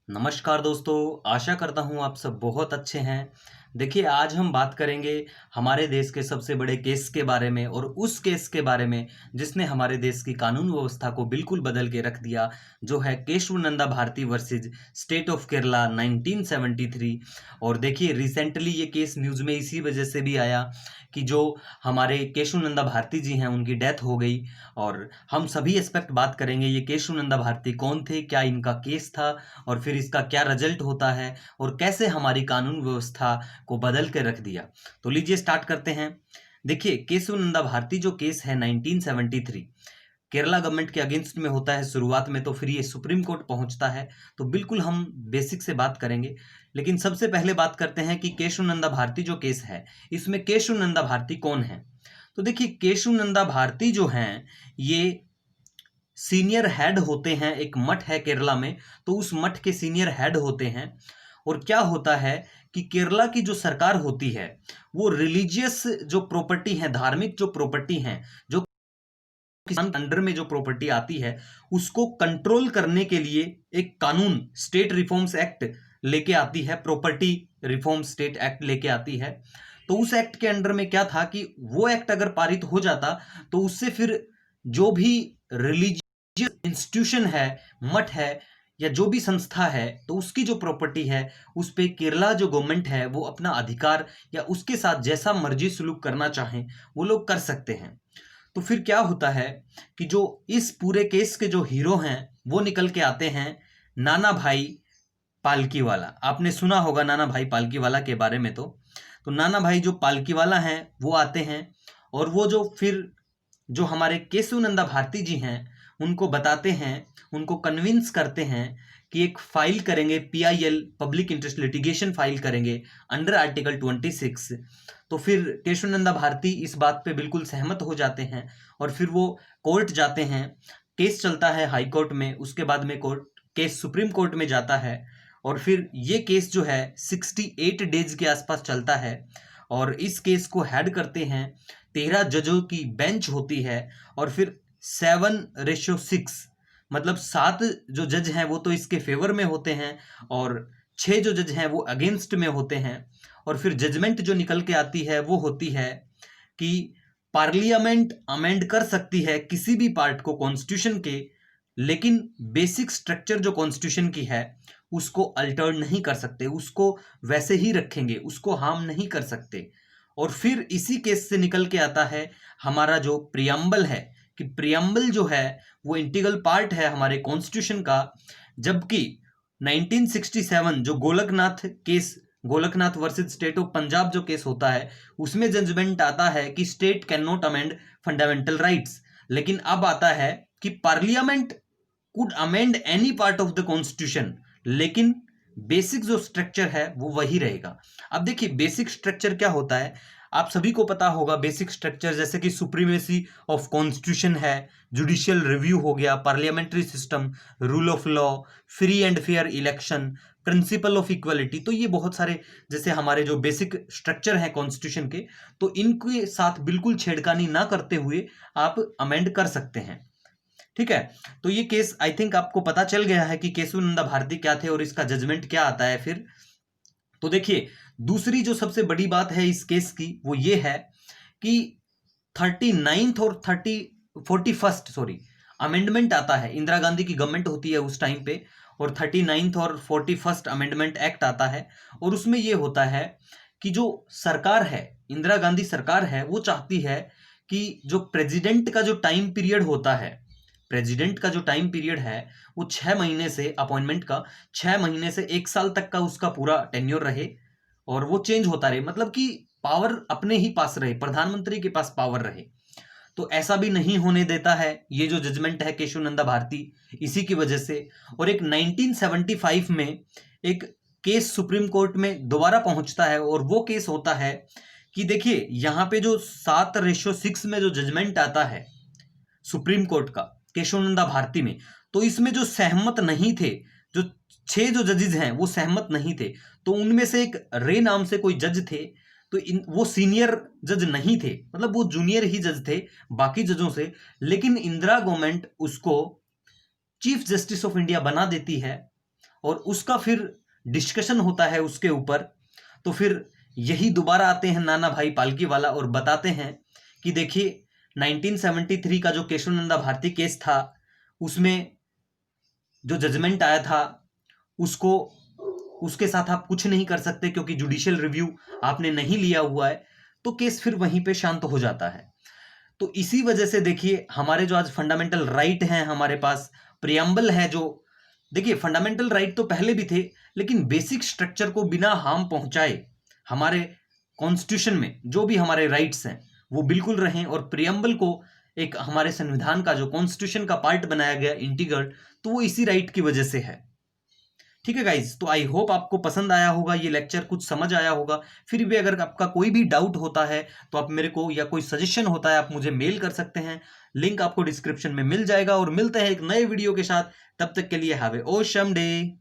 नमस्कार दोस्तों, आशा करता हूँ आप सब बहुत अच्छे हैं। देखिए, आज हम बात करेंगे हमारे देश के सबसे बड़े केस के बारे में और उस केस के बारे में जिसने हमारे देश की कानून व्यवस्था को बिल्कुल बदल के रख दिया, जो है Keshav Bharati versus state of Kerala 1973। और देखिए, रिसेंटली ये केस न्यूज़ में इसी वजह से भी आया कि जो हमारे केशव भारती जी हैं उनकी डेथ हो गई। और हम सभी एस्पेक्ट बात करेंगे, ये केशव भारती कौन थे, क्या इनका केस था और फिर इसका क्या रिजल्ट होता है और कैसे हमारी कानून व्यवस्था को बदल के रख दिया। तो लीजिए स्टार्ट करते हैं। देखिए, केशव नंदा भारती जो केस है 1973 केरला गवर्नमेंट के अगेंस्ट में होता है शुरुआत में, तो फिर ये सुप्रीम कोर्ट पहुंचता है। तो बिल्कुल हम बेसिक से बात करेंगे, लेकिन सबसे पहले बात करते हैं कि केशव नंदा भारती जो केस है, इसमें केशव नंदा भारती कौन है। तो देखिए, केशव नंदा भारती जो हैं, ये सीनियर हेड होते हैं। एक मठ है केरला में, तो उस मठ के सीनियर हेड होते हैं। और क्या होता है कि केरला की जो सरकार होती है, वो रिलीजियस जो प्रॉपर्टी है, धार्मिक जो प्रॉपर्टी है, जो किसान अंडर में जो प्रॉपर्टी आती है, उसको कंट्रोल करने के लिए एक कानून स्टेट रिफॉर्म्स एक्ट लेके आती है। प्रॉपर्टी रिफॉर्म स्टेट एक्ट लेके आती है। तो उस एक्ट के अंडर में क्या था कि वो एक्ट अगर पारित हो जाता, तो उससे फिर जो भी रिलीजियस इंस्टीट्यूशन है, मठ है या जो भी संस्था है, तो उसकी जो प्रॉपर्टी है उस पे केरला जो गवर्नमेंट है वो अपना अधिकार या उसके साथ जैसा मर्जी सुलूक करना चाहें वो लोग कर सकते हैं। तो फिर क्या होता है कि जो इस पूरे केस के जो हीरो हैं वो निकल के आते हैं, नाना भाई पालकीवाला। आपने सुना होगा नाना भाई पालकीवाला के बारे में। तो नाना भाई जो पालकीवाला हैं वो आते हैं, और वो जो फिर जो हमारे केशव नंदा भारती जी हैं उनको बताते हैं, उनको कन्विंस करते हैं कि एक फाइल करेंगे, PIL public interest litigation file करेंगे अंडर आर्टिकल 26। तो फिर केशव नंदा भारती इस बात पे बिल्कुल सहमत हो जाते हैं और फिर वो कोर्ट जाते हैं। केस चलता है हाई कोर्ट में, उसके बाद में कोर्ट केस सुप्रीम कोर्ट में जाता है। और फिर ये केस जो है 68 डेज के आसपास चलता है। और इस केस को हेड करते हैं 13 जजों की बेंच होती है। और फिर 7:6, मतलब 7 जो जज हैं वो तो इसके फेवर में होते हैं और 6 जो जज हैं वो अगेंस्ट में होते हैं। और फिर जजमेंट जो निकल के आती है वो होती है कि पार्लियामेंट अमेंड कर सकती है किसी भी पार्ट को कॉन्स्टिट्यूशन के, लेकिन बेसिक स्ट्रक्चर जो कॉन्स्टिट्यूशन की है उसको अल्टर नहीं कर सकते, उसको वैसे ही रखेंगे, उसको हार्म नहीं कर सकते। और फिर इसी केस से निकल के आता है हमारा जो प्रियम्बल है, कि प्रियम्बल जो है वो इंटीग्रल पार्ट है हमारे कॉन्स्टिट्यूशन का। जबकि 1967 जो Golaknath case, Golaknath versus state of Punjab जो केस होता है, उसमें जजमेंट आता है कि state can not amend fundamental rights. लेकिन अब आता है कि parliament could amend any part of the constitution, लेकिन बेसिक जो स्ट्रक्चर है वो वही रहेगा। अब देखिए, बेसिक स्ट्रक्चर क्या होता है, आप सभी को पता होगा। बेसिक स्ट्रक्चर जैसे कि सुप्रीमेसी ऑफ कॉन्स्टिट्यूशन है, जुडिशियल रिव्यू हो गया, parliamentary system, rule of law, free and fair election, principle of equality. तो ये बहुत सारे जैसे हमारे जो बेसिक स्ट्रक्चर हैं कॉन्स्टिट्यूशन के, तो इनके साथ बिल्कुल छेड़खानी ना करते हुए आप अमेंड कर सकते हैं। ठीक है, तो ये केस आई थिंक आपको पता चल गया है कि केशव नंदा भारती क्या थे और इसका जजमेंट क्या आता है फिर। तो देखिए, दूसरी जो सबसे बड़ी बात है इस केस की वो ये है कि 39th और 41st सॉरी अमेंडमेंट आता है। इंदिरा गांधी की गवर्नमेंट होती है उस टाइम पे, और 39th और 41st अमेंडमेंट एक्ट आता है। और उसमें ये होता है कि जो सरकार है, इंदिरा गांधी सरकार है, वो चाहती है कि जो प्रेसिडेंट का जो टाइम पीरियड होता है, प्रेसिडेंट का जो टाइम पीरियड है वो 6 महीने से अपॉइंटमेंट का 6 महीने से 1 साल तक का उसका पूरा टेन्योर रहे, और वो चेंज होता रहे, मतलब कि पावर अपने ही पास रहे, प्रधानमंत्री के पास पावर रहे। तो ऐसा भी नहीं होने देता है ये जो जजमेंट है केशव नंदा भारती, इसी की वजह से। और एक 1975 में एक केस सुप्रीम कोर्ट में दोबारा पहुंचता है, और वो केस होता है कि देखिए यहाँ पे जो 7:6 में जो जजमेंट आता है सुप्रीम कोर्ट का केशव नंदा भारती में, तो इसमें जो सहमत नहीं थे, जो 6 जो जजेस हैं वो सहमत नहीं थे। तो उनमें से एक रे नाम से कोई जज थे, तो वो सीनियर जज नहीं थे, मतलब वो जूनियर ही जज थे बाकी जजों से। लेकिन इंदिरा गवर्नमेंट उसको चीफ जस्टिस ऑफ इंडिया बना देती है, और उसका फिर डिस्कशन होता है उसके ऊपर, तो फिर यही दोबारा आते हैं नाना भाई पालकीवाला और बताते हैं कि देखिए 1973 का जो केशवानंदा भारती केस था, उसमें जो जजमेंट आया था उसको, उसके साथ आप कुछ नहीं कर सकते क्योंकि जुडिशियल रिव्यू आपने नहीं लिया हुआ है, तो केस फिर वहीं पे शांत हो जाता है। तो इसी वजह से देखिए हमारे जो आज फंडामेंटल राइट हैं, हमारे पास प्रियम्बल है, जो देखिए फंडामेंटल राइट तो पहले भी थे, लेकिन बेसिक स्ट्रक्चर को बिना हार्म पहुंचाए हमारे कॉन्स्टिट्यूशन में जो भी हमारे राइट्स हैं वो बिल्कुल रहें, और प्रियम्बल को एक हमारे संविधान का जो कॉन्स्टिट्यूशन का पार्ट बनाया गया इंटीग्रल, तो वो इसी राइट की वजह से है। ठीक है गाइज, तो आई होप आपको पसंद आया होगा ये लेक्चर, कुछ समझ आया होगा। फिर भी अगर आपका कोई भी डाउट होता है तो आप मेरे को, या कोई सजेशन होता है, आप मुझे मेल कर सकते हैं। लिंक आपको डिस्क्रिप्शन में मिल जाएगा, और मिलते हैं एक नए वीडियो के साथ। तब तक के लिए हैव ए ऑसम डे।